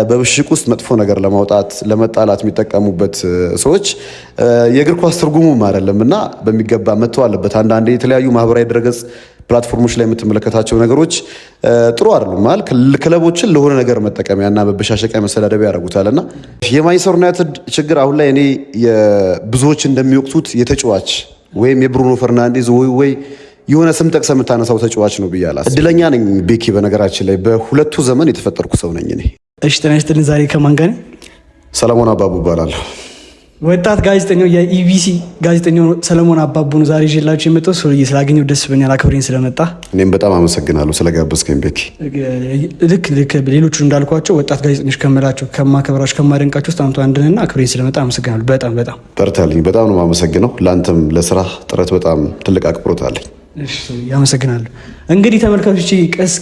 በብሽቅ ውስጥ መጥፎ ነገር ለማውጣት ለመጣላት የሚጠቀሙበት ሰዎች የእግር ኳስ ትርጉሙም አይደለምና በሚገባ መተው አለበት። አንዳንዴ የተለያዩ ማህበራዊ ድረገጽ ፕላትፎርሞች ላይ የምትመለከታቸው ነገሮች ጥሩ አይደሉም ማለት ክለቦችን ለሆነ ነገር መጠቀሚያና መበሻሸቂያ መሰዳደቢያ ያደርጉታልና የማንቸስተር ዩናይትድ ችግር አሁን ላይ እኔ ብዙዎች እንደሚወቅሱት የተጫዋች ወይም የብሩኖ ፈርናንዴዝ ወይ የሆነ ስም ጠቅሰህ የምታነሳው ተጫዋች ነው ብያለሁ። እድለኛ ነኝ ቤኪ፣ በነገራችን ላይ በሁለቱ ዘመን የተፈጠርኩ ሰው ነኝ እኔ። እሺ ጤና ይስጥልኝ። ዛሬ ከማን ጋር ነኝ? ሰለሞን አባቡ እባላለሁ። ወጣት ጋዜጠኛው የኢቢሲ ጋዜጠኛው ሰለሞን አባቡ ነው ዛሬ ይዤላችሁ የመጣሁት። ሰውዬ ስላገኘሁ ደስ ብሎኛል፣ አክብሬን ስለመጣ። እኔም በጣም አመሰግናለሁ ስለጋበዝከኝ ቤኪ። ልክ ሌሎቹ እንዳልኳቸው ወጣት ጋዜጠኞች ከምላቸው ከማከብራቸው ከማደንቃቸው ውስጥ አንዱ ነህና አክብሬን ስለመጣ አመሰግናለሁ። በጣም በርታልኝ። በጣም ነው የማመሰግነው። ለአንተም ለስራ ጥረት በጣም ትልቅ አክብሮት አለኝ። ያመሰግናለሁ። እንግዲህ ተመልካቾች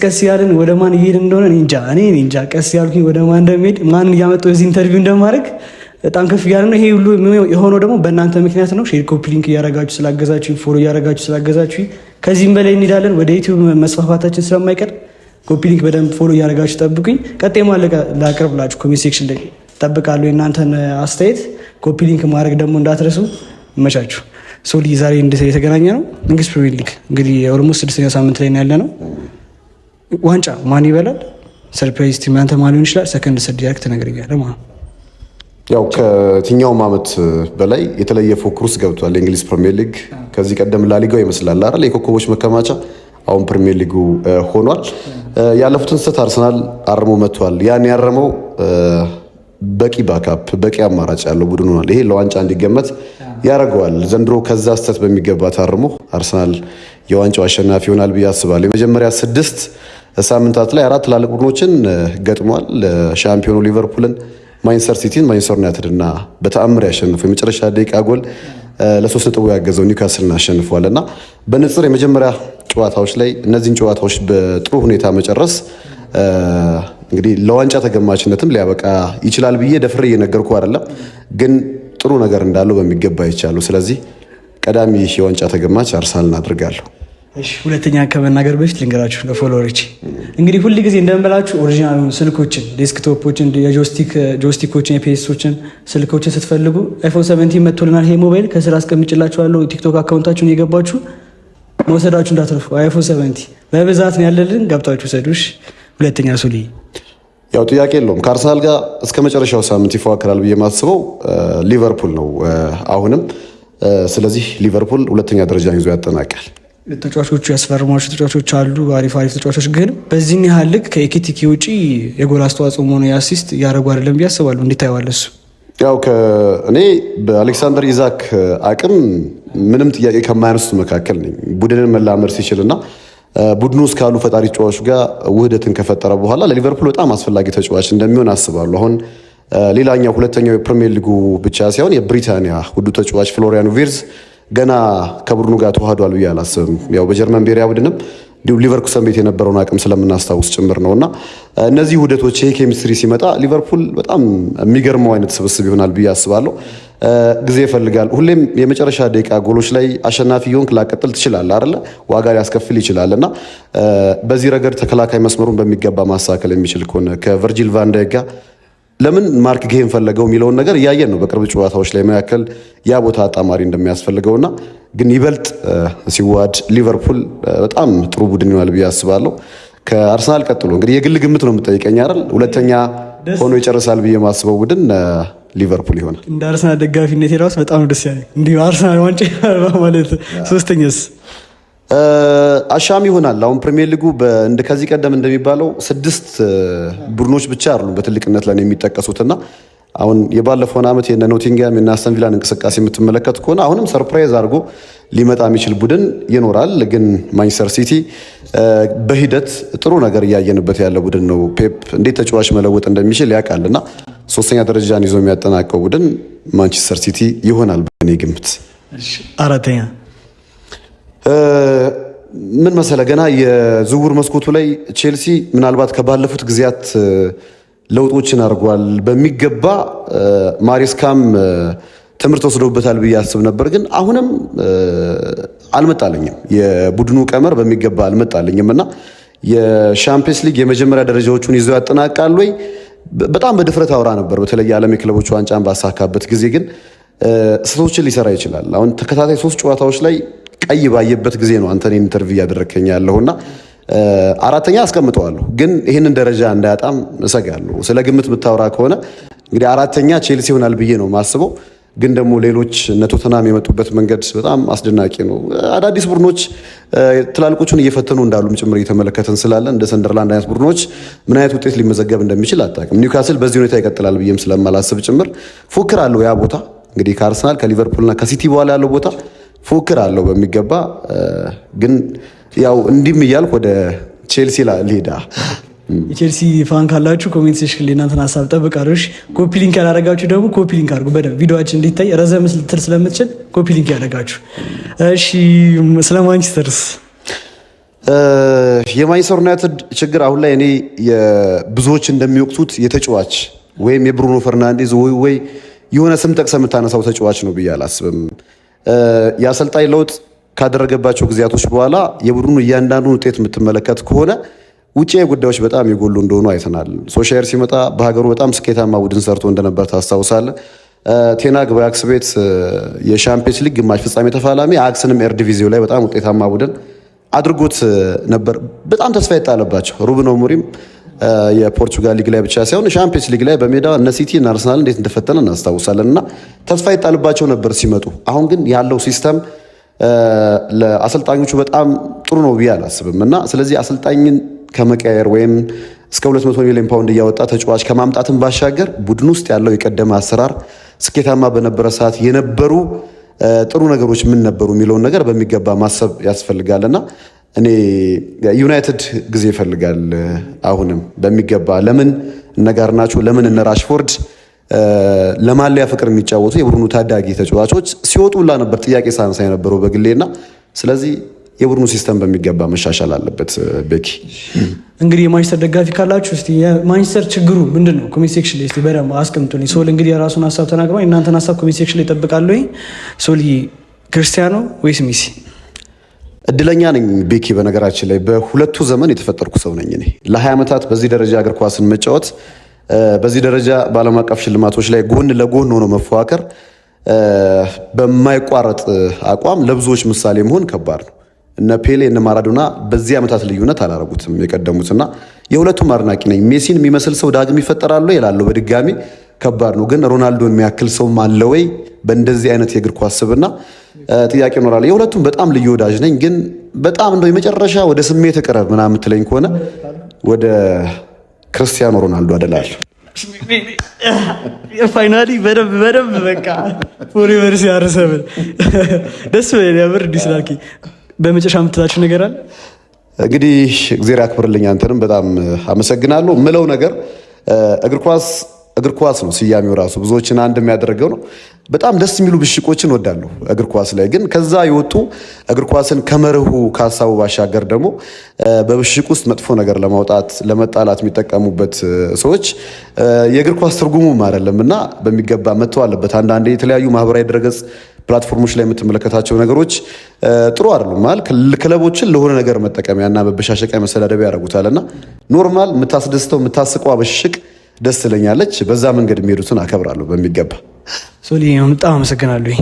ቀስ ያለን ወደ ማን እየሄድን እንደሆነ እኔ እንጃ። ቀስ ያልኩኝ ወደ ማን እንደሚሄድ ማን እያመጣሁ እዚህ ኢንተርቪው እንደማድረግ በጣም ከፍ እያለ ነው። ይሄ ሁሉ የሆነው ደግሞ በእናንተ ምክንያት ነው። ሼር፣ ኮፒ ሊንክ እያረጋችሁ ስላገዛችሁ፣ ፎሎ እያረጋችሁ ስላገዛችሁ ከዚህም በላይ እንሄዳለን። ወደ ዩቲዩብ መስፋፋታችን ስለማይቀር ኮፒ ሊንክ በደንብ ፎሎ እያረጋችሁ ጠብቁኝ። ቀጣይ ማለቃ ላቀርብላችሁ ኮሜንት ሴክሽን ላይ ጠብቃለሁ የእናንተን አስተያየት። ኮፒ ሊንክ ማድረግ ደግሞ እንዳትረሱ። ይመቻችሁ። ሶሊ ዛሬ የተገናኘ ነው እንግሊዝ ፕሪሚየር ሊግ እንግዲህ ኦልሞስት 6ኛው ሳምንት ላይ ያለ ነው። ዋንጫ ማን ይበላል? ሰርፕራይዝ ቲም አንተ ማን ሊሆን ይችላል? ሰከንድ ዲሬክት ተነግረኛል ማለት ያው ከየትኛውም ዓመት በላይ የተለየ ፎክር ውስጥ ገብቷል የእንግሊዝ ፕሪሚየር ሊግ። ከዚህ ቀደም ላሊጋው ይመስላል አይደል የኮከቦች መከማቻ፣ አሁን ፕሪሚየር ሊጉ ሆኗል። ያለፉትን ስህተት አርሰናል አርሞ መጥቷል። ያን ያረመው በቂ ባካፕ በቂ አማራጭ ያለው ቡድን ሆኗል። ይሄ ለዋንጫ እንዲገመት ያደርገዋል። ዘንድሮ ከዛ ስህተት በሚገባ ታርሞ አርሰናል የዋንጫው አሸናፊ ይሆናል ብዬ አስባለሁ። የመጀመሪያ 6 ሳምንታት ላይ 4 ትላልቅ ቡድኖችን ገጥሟል። ሻምፒዮኑ ሊቨርፑልን፣ ማንቸስተር ሲቲን፣ ማንቸስተር ዩናይትድ እና በተአምር ያሸንፈው የመጨረሻ ደቂቃ ጎል ለ3 ነጥብ ያገዘው ኒውካስልን አሸንፏል እና በንጽር የመጀመሪያ ጨዋታዎች ላይ እነዚህን ጨዋታዎች በጥሩ ሁኔታ መጨረስ እንግዲህ ለዋንጫ ተገማችነትም ሊያበቃ ይችላል ብዬ ደፍሬ እየነገርኩ አይደለም፣ ግን ጥሩ ነገር እንዳለው በሚገባ ይቻላል። ስለዚህ ቀዳሚ የዋንጫ ተገማች አርሰናልን አድርጋለሁ። እሺ ሁለተኛ ከመናገር በፊት ልንገራችሁ ለፎሎወሮች እንግዲህ ሁሉ ጊዜ እንደምበላችሁ ኦሪጂናል ስልኮችን፣ ዴስክቶፖችን፣ ጆይስቲኮችን፣ የፒኤሶችን ስልኮችን ስትፈልጉ አይፎን 17 መጥቶልናል። ይሄ ሞባይል ከስራ አስቀምጬላችኋለሁ። ቲክቶክ አካውንታችሁን የገባችሁ መውሰዳችሁ እንዳትረፉ። አይፎን 17 በብዛት ነው ያለልን፣ ገብታችሁ ሰዱሽ። ሁለተኛ ሶሊ ያው ጥያቄ የለውም ከአርሰናል ጋር እስከ መጨረሻው ሳምንት ይፎካከራል ብዬ የማስበው ሊቨርፑል ነው አሁንም። ስለዚህ ሊቨርፑል ሁለተኛ ደረጃን ይዞ ያጠናቃል። ተጫዋቾቹ ያስፈርሟቸው ተጫዋቾች አሉ፣ አሪፍ ተጫዋቾች፣ ግን በዚህን ያህል ልክ ከኤኬቲኪ ውጪ የጎል አስተዋጽኦ ሆነ የአሲስት እያደረጉ አይደለም ብዬ አስባለሁ። እንዴት ታየዋለህ? እሱ ያው እኔ በአሌክሳንደር ኢዛክ አቅም ምንም ጥያቄ ከማያነሱት መካከል ነኝ። ቡድንን መላመድ ሲችልና ቡድኑ ውስጥ ካሉ ፈጣሪ ተጫዋቾች ጋር ውህደትን ከፈጠረ በኋላ ለሊቨርፑል በጣም አስፈላጊ ተጫዋች እንደሚሆን አስባለሁ። አሁን ሌላኛው ሁለተኛው የፕሪሚየር ሊጉ ብቻ ሳይሆን የብሪታንያ ውዱ ተጫዋች ፍሎሪያን ቪርዝ ገና ከቡድኑ ጋር ተዋህዷል ብዬ አላስብም። ያው በጀርመን ብሔራዊ ቡድንም እንዲሁ ሊቨርኩሰን ቤት የነበረውን አቅም ስለምናስታውስ ጭምር ነውና እነዚህ ውህደቶች ይሄ ኬሚስትሪ ሲመጣ ሊቨርፑል በጣም የሚገርመው አይነት ስብስብ ይሆናል ብዬ አስባለሁ። ጊዜ ይፈልጋል። ሁሌም የመጨረሻ ደቂቃ ጎሎች ላይ አሸናፊ ይሆንክ ላቀጥል ትችላለህ አይደለ? ዋጋ ሊያስከፍል ይችላልና በዚህ ረገድ ተከላካይ መስመሩን በሚገባ ማስተካከል የሚችል ከሆነ ከቨርጂል ቫን ዳይክ ጋር ለምን ማርክ ጌን ፈለገው የሚለውን ነገር እያየን ነው በቅርብ ጨዋታዎች ላይ መካከል ያ ቦታ አጣማሪ እንደሚያስፈልገውና ግን ይበልጥ ሲዋድ ሊቨርፑል በጣም ጥሩ ቡድን ይሆናል ብዬ አስባለሁ። ከአርሰናል ቀጥሎ እንግዲህ የግል ግምት ነው የምጠይቀኝ አይደል? ሁለተኛ ሆኖ ይጨርሳል ብዬ የማስበው ቡድን ሊቨርፑል ይሆናል። እንደ አርሰናል ደጋፊነት የራሱ በጣም ደስ ያለኝ እንዲሁ አርሰናል ዋንጫ ማለት ሶስተኛስ አሻሚ ይሆናል። አሁን ፕሪሚየር ሊጉ ከዚህ ቀደም እንደሚባለው 6 ቡድኖች ብቻ አይደሉም በትልቅነት ላይ የሚጠቀሱትና አሁን የባለፈውን ዓመት የነ ኖቲንግሃም እና አስተን ቪላን እንቅስቃሴ የምትመለከት ከሆነ አሁንም ሰርፕራይዝ አድርጎ ሊመጣ የሚችል ቡድን ይኖራል። ግን ማንቸስተር ሲቲ በሂደት ጥሩ ነገር እያየንበት ያለ ቡድን ነው። ፔፕ እንዴት ተጫዋች መለወጥ እንደሚችል ያውቃልና 3ኛ ደረጃን ይዞ የሚያጠናቀው ቡድን ማንቸስተር ሲቲ ይሆናል በእኔ ግምት። አራተኛ ምን መሰለ ገና የዝውውር መስኮቱ ላይ ቼልሲ ምናልባት ከባለፉት ጊዜያት ለውጦችን አድርጓል በሚገባ ማሪስካም ትምህርት ወስዶበታል ብዬ አስብ ነበር። ግን አሁንም አልመጣልኝም፣ የቡድኑ ቀመር በሚገባ አልመጣልኝም እና የሻምፒየንስ ሊግ የመጀመሪያ ደረጃዎቹን ይዘው ያጠናቃሉ ወይ? በጣም በድፍረት አውራ ነበር። በተለይ የዓለም የክለቦች ዋንጫን ባሳካበት ጊዜ ግን ስህተቶችን ሊሰራ ይችላል። አሁን ተከታታይ 3 ጨዋታዎች ላይ ቀይ ባየበት ጊዜ ነው አንተን ኢንተርቪው እያደረከኝ ያለውና 4ኛ አስቀምጠዋለሁ። ግን ይህንን ደረጃ እንዳያጣም እሰጋለሁ። ስለ ግምት ብታወራ ከሆነ እንግዲህ 4ኛ ቼልሲ ይሆናል ብዬ ነው ማስበው። ግን ደግሞ ሌሎች እነ ቶተናም የመጡበት መንገድ በጣም አስደናቂ ነው። አዳዲስ ቡድኖች ትላልቆቹን እየፈተኑ እንዳሉም ጭምር እየተመለከተን ስላለ እንደ ሰንደርላንድ አይነት ቡድኖች ምን አይነት ውጤት ሊመዘገብ እንደሚችል አታውቅም። ኒውካስል በዚህ ሁኔታ ይቀጥላል ብዬም ስለማላስብ ጭምር ፉክር አለው ያ ቦታ እንግዲህ ከአርሰናል ከሊቨርፑልና ከሲቲ በኋላ ያለው ቦታ ፉክር አለው በሚገባ። ግን ያው እንዲህም እያልኩ ወደ ቼልሲ ልሄዳ። የቼልሲ ፋን ካላችሁ ኮሜንት ሴክሽን ላይ እናንተን ሀሳብ ጠብቃለሁ። ኮፒ ሊንክ ያላረጋችሁ ደግሞ ኮፒ ሊንክ አድርጉ። በደንብ ቪዲዮአችን እንዲታይ ረዘም ልትል ስለምትችል ኮፒ ሊንክ ያደረጋችሁ። እሺ ስለ ማንቸስተርስ የማንቸስተር ዩናይትድ ችግር አሁን ላይ እኔ ብዙዎች እንደሚወቅሱት የተጫዋች ወይም የብሩኖ ፈርናንዴዝ ወይ የሆነ ስም ጠቅሰህ የምታነሳው ተጫዋች ነው ብዬ አላስብም። የአሰልጣኝ ለውጥ ካደረገባቸው ጊዜያቶች በኋላ የቡድኑ እያንዳንዱን ውጤት የምትመለከት ከሆነ ውጪ ጉዳዮች በጣም የጎሉ እንደሆኑ አይተናል። ሶሻየር ሲመጣ በሀገሩ በጣም ስኬታማ ቡድን ሰርቶ እንደነበር ታስታውሳለህ። ቴናግ በአክስ ቤት የሻምፒየንስ ሊግ ግማሽ ፍጻሜ ተፋላሚ አክስንም ኤርዲቪዚዮ ላይ በጣም ውጤታማ ቡድን አድርጎት ነበር። በጣም ተስፋ ይጣለባቸው ሩበን አሞሪም የፖርቹጋል ሊግ ላይ ብቻ ሳይሆን ሻምፒየንስ ሊግ ላይ በሜዳ እነ ሲቲ እና አርሰናል እንዴት እንደፈተነ እናስታውሳለን። እና ተስፋ ይጣልባቸው ነበር ሲመጡ። አሁን ግን ያለው ሲስተም ለአሰልጣኞቹ በጣም ጥሩ ነው ብዬ አላስብም። እና ስለዚህ አሰልጣኝን ከመቀየር ወይም እስከ 200 ሚሊዮን ፓውንድ እያወጣ ተጫዋች ከማምጣትን ባሻገር ቡድን ውስጥ ያለው የቀደመ አሰራር ስኬታማ በነበረ ሰዓት የነበሩ ጥሩ ነገሮች ምን ነበሩ የሚለውን ነገር በሚገባ ማሰብ ያስፈልጋልና እኔ ዩናይትድ ጊዜ ይፈልጋል። አሁንም በሚገባ ለምን እነ ጋርናቾ ለምን እነ ራሽፎርድ ለማሊያ ፍቅር የሚጫወቱ የቡድኑ ታዳጊ ተጫዋቾች ሲወጡላ ነበር ጥያቄ ሳንሳ የነበረው በግሌና ስለዚህ የቡድኑ ሲስተም በሚገባ መሻሻል አለበት። ቤኪ እንግዲህ የማንቸስተር ደጋፊ ካላችሁ እስቲ የማንቸስተር ችግሩ ምንድነው? ኮሜንት ሴክሽን ላይ እስቲ በደንብ አስቀምጡልኝ። ሶል እንግዲህ የራሱን ሀሳብ ተናግሯል። እናንተን ሀሳብ ኮሜንት ሴክሽን ላይ እጠብቃለሁ። ሶል ክርስቲያኖ ወይስ ሜሲ? እድለኛ ነኝ ቤኪ። በነገራችን ላይ በሁለቱ ዘመን የተፈጠርኩ ሰው ነኝ እኔ። ለ20 ዓመታት በዚህ ደረጃ እግር ኳስን መጫወት፣ በዚህ ደረጃ በዓለም አቀፍ ሽልማቶች ላይ ጎን ለጎን ሆኖ መፎካከር፣ በማይቋረጥ አቋም ለብዙዎች ምሳሌ መሆን ከባድ ነው። እነ ፔሌ እነ ማራዶና በዚህ ዓመታት ልዩነት አላረጉትም የቀደሙትና የሁለቱም አድናቂ ነኝ። ሜሲን የሚመስል ሰው ዳግም ይፈጠራል ወይ እላለሁ በድጋሚ ከባድ ነው። ግን ሮናልዶን የሚያክል ሰው አለ ወይ በእንደዚህ አይነት የእግር ኳስ ስብዕና ጥያቄ ይኖራል። የሁለቱም በጣም ልዩ ወዳጅ ነኝ። ግን በጣም እንደው የመጨረሻ ወደ ስሜት ቅረብ ምናምን የምትለኝ ከሆነ ወደ ክርስቲያኖ ሮናልዶ አደላለሁ። ፋይናሊ በደንብ በቃ ፎሬቨር ሲያርሰብል ደስ በል ያምር ዲስላኪ። በመጨረሻ የምትላችሁ ነገር አለ? እንግዲህ እግዚአብሔር ያክብርልኝ። አንተንም በጣም አመሰግናለሁ። ምለው ነገር እግር ኳስ ነው ስያሜው ራሱ ብዙዎችን አንድ የሚያደርገው ነው። በጣም ደስ የሚሉ ብሽቆችን ወዳለሁ እግር ኳስ ላይ ግን ከዛ የወጡ እግር ኳስን ከመርሁ ከሀሳቡ ባሻገር ደግሞ በብሽቅ ውስጥ መጥፎ ነገር ለማውጣት ለመጣላት የሚጠቀሙበት ሰዎች የእግር ኳስ ትርጉሙም አይደለም እና በሚገባ መተው አለበት። አንዳንዴ የተለያዩ ማህበራዊ ድረገጽ ፕላትፎርሞች ላይ የምትመለከታቸው ነገሮች ጥሩ አይደሉም ማለት ክለቦችን ለሆነ ነገር መጠቀሚያና መበሻሸቂያ መሰዳደቢያ ያደርጉታልና ኖርማል የምታስደስተው የምታስቀው ብሽቅ ደስ ትለኛለች። በዛ መንገድ የሚሄዱትን አከብራለሁ በሚገባ። ሶሊ በጣም አመሰግናለሁ።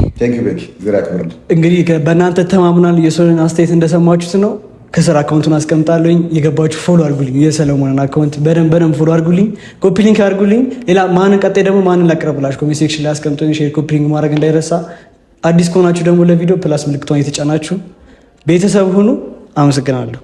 እንግዲህ በእናንተ ተማምናል። የሶሊን አስተያየት እንደሰማችሁት ነው። ከስራ አካውንቱን አስቀምጣለሁኝ። የገባችሁ ፎሎ አድርጉልኝ። የሰለሞንን አካውንት በደንብ ፎሎ አድርጉልኝ። ኮፒ ሊንክ አድርጉልኝ። ሌላ ማንን ቀጣይ ደግሞ ማንን ላቅርብላችሁ ኮሜንት ሴክሽን ላይ አስቀምጡኝ። ሼር ኮፒ ሊንክ ማድረግ እንዳይረሳ። አዲስ ከሆናችሁ ደግሞ ለቪዲዮ ፕላስ ምልክቷን የተጫናችሁ ቤተሰብ ሁኑ። አመሰግናለሁ።